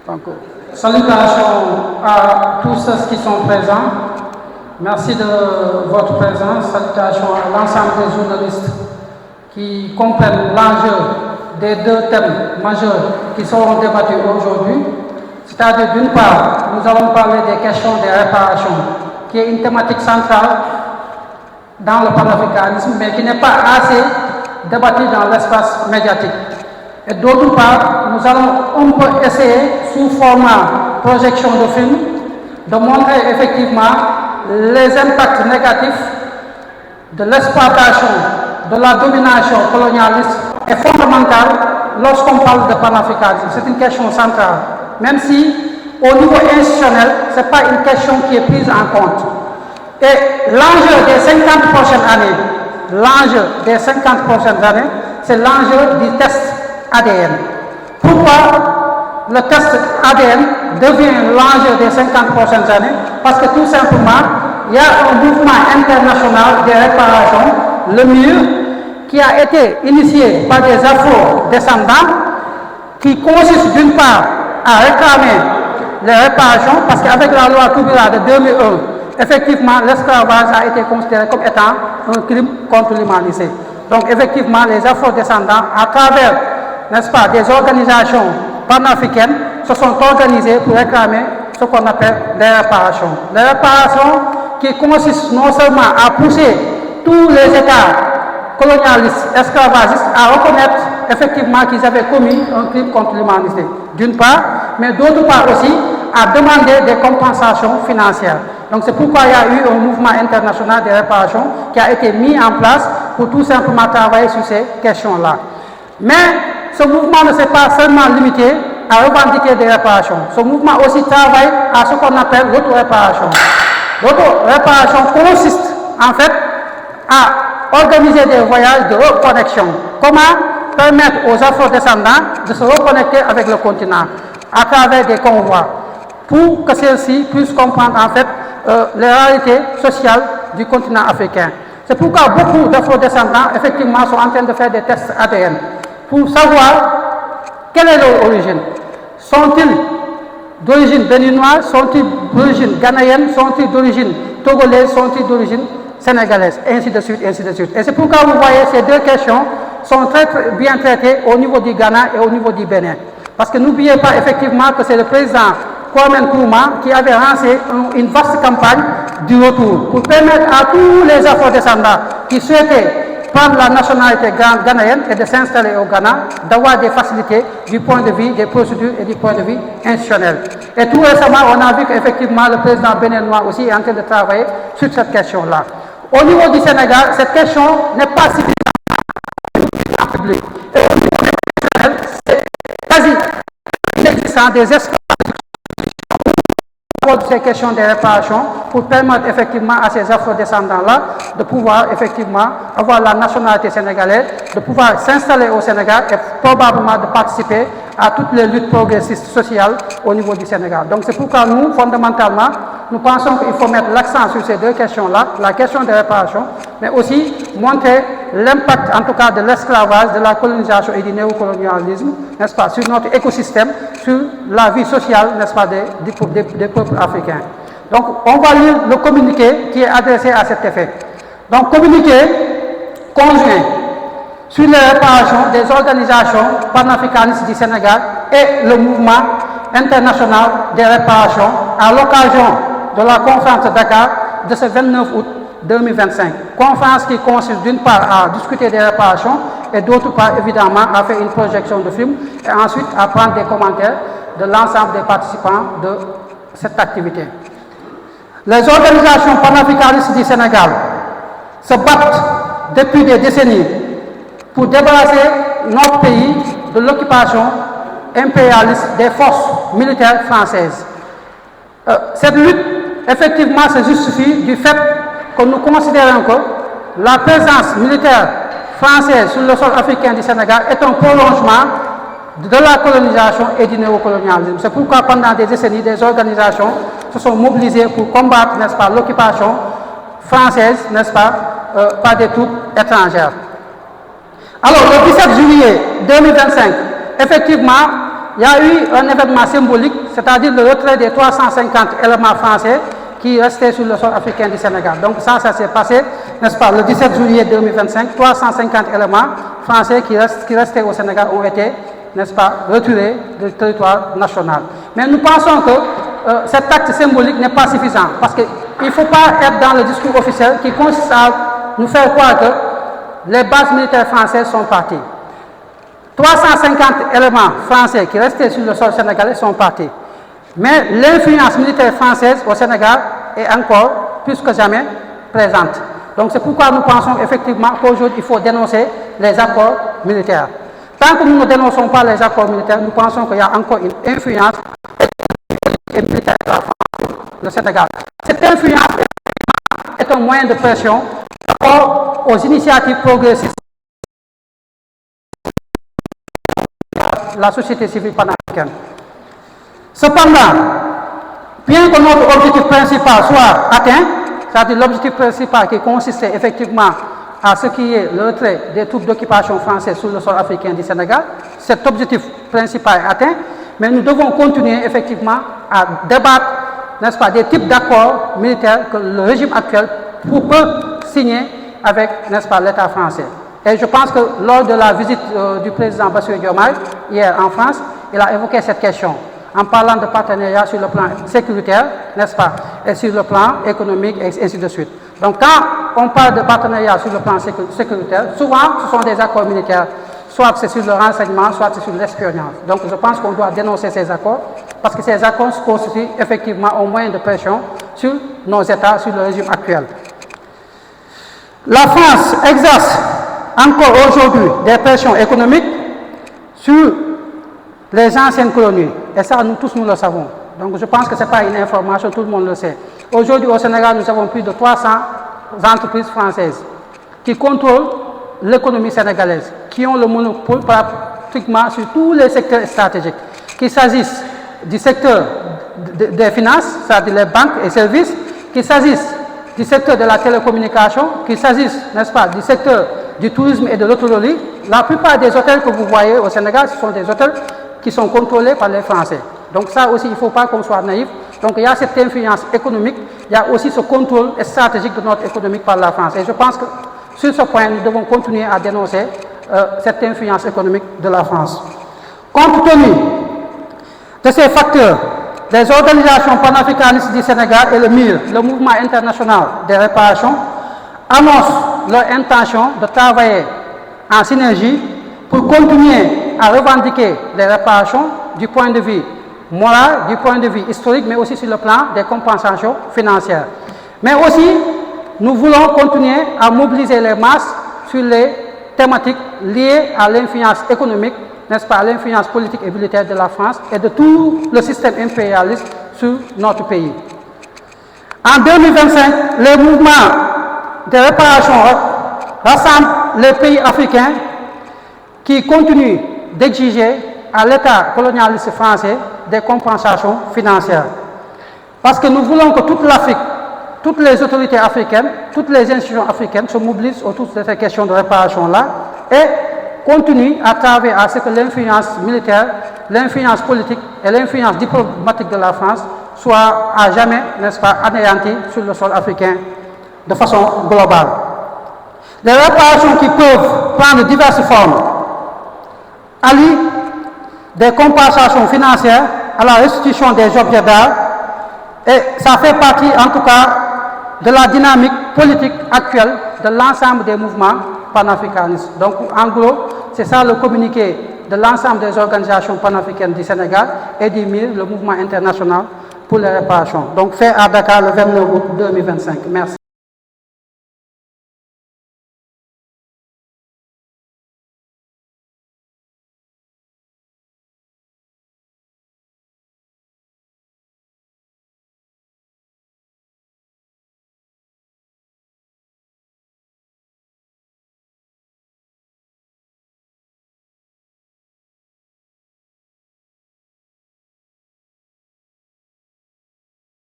Donc, salutations à tous ceux qui sont présents. Merci de votre présence. Salutations à l'ensemble des journalistes qui comprennent l'enjeu des deux thèmes majeurs qui seront débattus aujourd'hui. C'est-à-dire, d'une part, nous allons parler des questions des réparations, qui est une thématique centrale dans le panafricanisme, mais qui n'est pas assez débattue dans l'espace médiatique. Et d'autre part, nous allons un peu essayer, sous format projection de film, de montrer effectivement les impacts négatifs de l'exploitation, de la domination colonialiste est fondamentale lorsqu'on parle de panafricanisme. C'est une question centrale, même si au niveau institutionnel, ce n'est pas une question qui est prise en compte. Et l'enjeu des 50 prochaines années, c'est l'enjeu du test ADN. Pourquoi le test ADN devient l'enjeu des 50 prochaines années? Parce que tout simplement, il y a un mouvement international des réparations, le MUR, qui a été initié par des afro-descendants, qui consiste d'une part à réclamer les réparations, parce qu'avec la loi Toubira de 2001, effectivement, l'esclavage a été considéré comme étant un crime contre l'humanité. Donc, effectivement, les afro-descendants, à travers, n'est-ce pas, des organisations panafricaines, se sont organisées pour réclamer ce qu'on appelle les réparations. Les réparations qui consistent non seulement à pousser tous les États colonialistes, esclavagistes, à reconnaître effectivement qu'ils avaient commis un crime contre l'humanité, d'une part, mais d'autre part aussi à demander des compensations financières. Donc c'est pourquoi il y a eu un mouvement international de réparation qui a été mis en place pour tout simplement travailler sur ces questions-là. Mais ce mouvement ne s'est pas seulement limité à revendiquer des réparations. Ce mouvement aussi travaille à ce qu'on appelle l'auto-réparation. L'auto-réparation consiste en fait à organiser des voyages de reconnexion. Comment permettre aux afro-descendants de se reconnecter avec le continent à travers des convois pour que ceux-ci puissent comprendre en fait les réalités sociales du continent africain. C'est pourquoi beaucoup d'afro-descendants effectivement sont en train de faire des tests ADN pour savoir quelle est leur origine. Sont-ils d'origine béninoise, sont-ils d'origine ghanéenne, sont-ils d'origine togolaise, sont-ils d'origine sénégalaise, ainsi de suite, ainsi de suite. Et c'est pourquoi vous voyez ces deux questions sont très bien traitées au niveau du Ghana et au niveau du Bénin. Parce que n'oubliez pas effectivement que c'est le président Kwame Nkrumah qui avait lancé une vaste campagne du retour pour permettre à tous les afro-descendants qui souhaitaient prendre la nationalité ghanéenne et de s'installer au Ghana, d'avoir des facilités du point de vue des procédures et du point de vue institutionnel. Et tout récemment, on a vu qu'effectivement le président béninois aussi est en train de travailler sur cette question-là. Au niveau du Sénégal, cette question n'est pas suffisamment en public. Et au niveau institutionnel, c'est quasi inexistant des espaces de ces questions de réparation pour permettre effectivement à ces afro-descendants-là de pouvoir effectivement avoir la nationalité sénégalaise, de pouvoir s'installer au Sénégal et probablement de participer à toutes les luttes progressistes sociales au niveau du Sénégal. Donc c'est pourquoi nous, fondamentalement, nous pensons qu'il faut mettre l'accent sur ces deux questions-là, la question des réparations, mais aussi montrer l'impact en tout cas de l'esclavage, de la colonisation et du néocolonialisme, n'est-ce pas, sur notre écosystème, sur la vie sociale, n'est-ce pas, des peuples africains. Donc on va lire le communiqué qui est adressé à cet effet. Donc communiqué conjoint sur les réparations des organisations panafricanistes du Sénégal et le mouvement international des réparations à l'occasion de la conférence de Dakar de ce 29 août 2025. Conférence qui consiste d'une part à discuter des réparations et d'autre part évidemment à faire une projection de film et ensuite à prendre des commentaires de l'ensemble des participants de cette activité. Les organisations panafricanistes du Sénégal se battent depuis des décennies pour débarrasser notre pays de l'occupation impérialiste des forces militaires françaises. Cette lutte, effectivement, se justifie du fait que nous considérons que la présence militaire française sur le sol africain du Sénégal est un prolongement de la colonisation et du néocolonialisme. C'est pourquoi pendant des décennies, des organisations se sont mobilisées pour combattre, n'est-ce pas, l'occupation française, n'est-ce pas, par des troupes étrangères. Alors, le 17 juillet 2025, effectivement, il y a eu un événement symbolique, c'est-à-dire le retrait des 350 éléments français qui restaient sur le sol africain du Sénégal. Donc ça s'est passé, n'est-ce pas, le 17 juillet 2025, 350 éléments français qui restaient au Sénégal ont été, n'est-ce pas, retirés du territoire national. Mais nous pensons que cet acte symbolique n'est pas suffisant, parce qu'il ne faut pas être dans le discours officiel qui consiste à nous faire croire que les bases militaires françaises sont parties. 350 éléments français qui restaient sur le sol sénégalais sont partis. Mais l'influence militaire française au Sénégal est encore plus que jamais présente. Donc c'est pourquoi nous pensons effectivement qu'aujourd'hui il faut dénoncer les accords militaires. Tant que nous ne dénonçons pas les accords militaires, nous pensons qu'il y a encore une influence militaire de la France sur le Sénégal. Cette influence est un moyen de pression par rapport aux initiatives progressistes de la société civile panafricaine. Cependant, bien que notre objectif principal soit atteint, c'est-à-dire l'objectif principal qui consistait effectivement à ce qui est le retrait des troupes d'occupation françaises sur le sol africain du Sénégal, cet objectif principal est atteint, mais nous devons continuer effectivement à débattre, n'est-ce pas, des types d'accords militaires que le régime actuel peut signer avec, n'est-ce pas, l'État français. Et je pense que lors de la visite du président Bassirou Diomaye hier en France, il a évoqué cette question en parlant de partenariat sur le plan sécuritaire, n'est-ce pas, et sur le plan économique, et ainsi de suite. Donc quand on parle de partenariat sur le plan sécuritaire, souvent ce sont des accords militaires, soit c'est sur le renseignement, soit c'est sur l'espionnage. Donc je pense qu'on doit dénoncer ces accords, parce que ces accords constituent effectivement un moyen de pression sur nos États, sur le régime actuel. La France exerce encore aujourd'hui des pressions économiques sur les anciennes colonies. Et ça, nous tous, nous le savons. Donc je pense que ce n'est pas une information, tout le monde le sait. Aujourd'hui, au Sénégal, nous avons plus de 300 entreprises françaises qui contrôlent l'économie sénégalaise, qui ont le monopole pratiquement sur tous les secteurs stratégiques. Qu'il s'agisse du secteur des finances, c'est-à-dire les banques et services, qu'il s'agisse du secteur de la télécommunication, qu'il s'agisse, n'est-ce pas, du secteur du tourisme et de l'hôtellerie. La plupart des hôtels que vous voyez au Sénégal, ce sont des hôtels qui sont contrôlés par les Français. Donc ça aussi, il ne faut pas qu'on soit naïf. Donc il y a cette influence économique, il y a aussi ce contrôle stratégique de notre économie par la France. Et je pense que sur ce point, nous devons continuer à dénoncer cette influence économique de la France. Compte tenu de ces facteurs, les organisations panafricanistes du Sénégal et le MIR, le Mouvement international des réparations, annoncent leur intention de travailler en synergie pour continuer à revendiquer les réparations du point de vue moral, du point de vue historique, mais aussi sur le plan des compensations financières. Mais aussi, nous voulons continuer à mobiliser les masses sur les thématiques liées à l'influence économique, n'est-ce pas, à l'influence politique et militaire de la France et de tout le système impérialiste sur notre pays. En 2025, les mouvements de réparation rassemblent les pays africains qui continuent d'exiger à l'État colonialiste français des compensations financières. Parce que nous voulons que toute l'Afrique, toutes les autorités africaines, toutes les institutions africaines se mobilisent autour de ces questions de réparation-là et continuent à travailler à ce que l'influence militaire, l'influence politique et l'influence diplomatique de la France soient à jamais, n'est-ce pas, anéanties sur le sol africain de façon globale. Les réparations qui peuvent prendre diverses formes allient des compensations financières à la restitution des objets d'art et ça fait partie en tout cas de la dynamique politique actuelle de l'ensemble des mouvements panafricanistes. Donc en gros, c'est ça le communiqué de l'ensemble des organisations panafricaines du Sénégal et du MIR, le mouvement international pour les réparations. Donc fait à Dakar le 29 août 2025. Merci.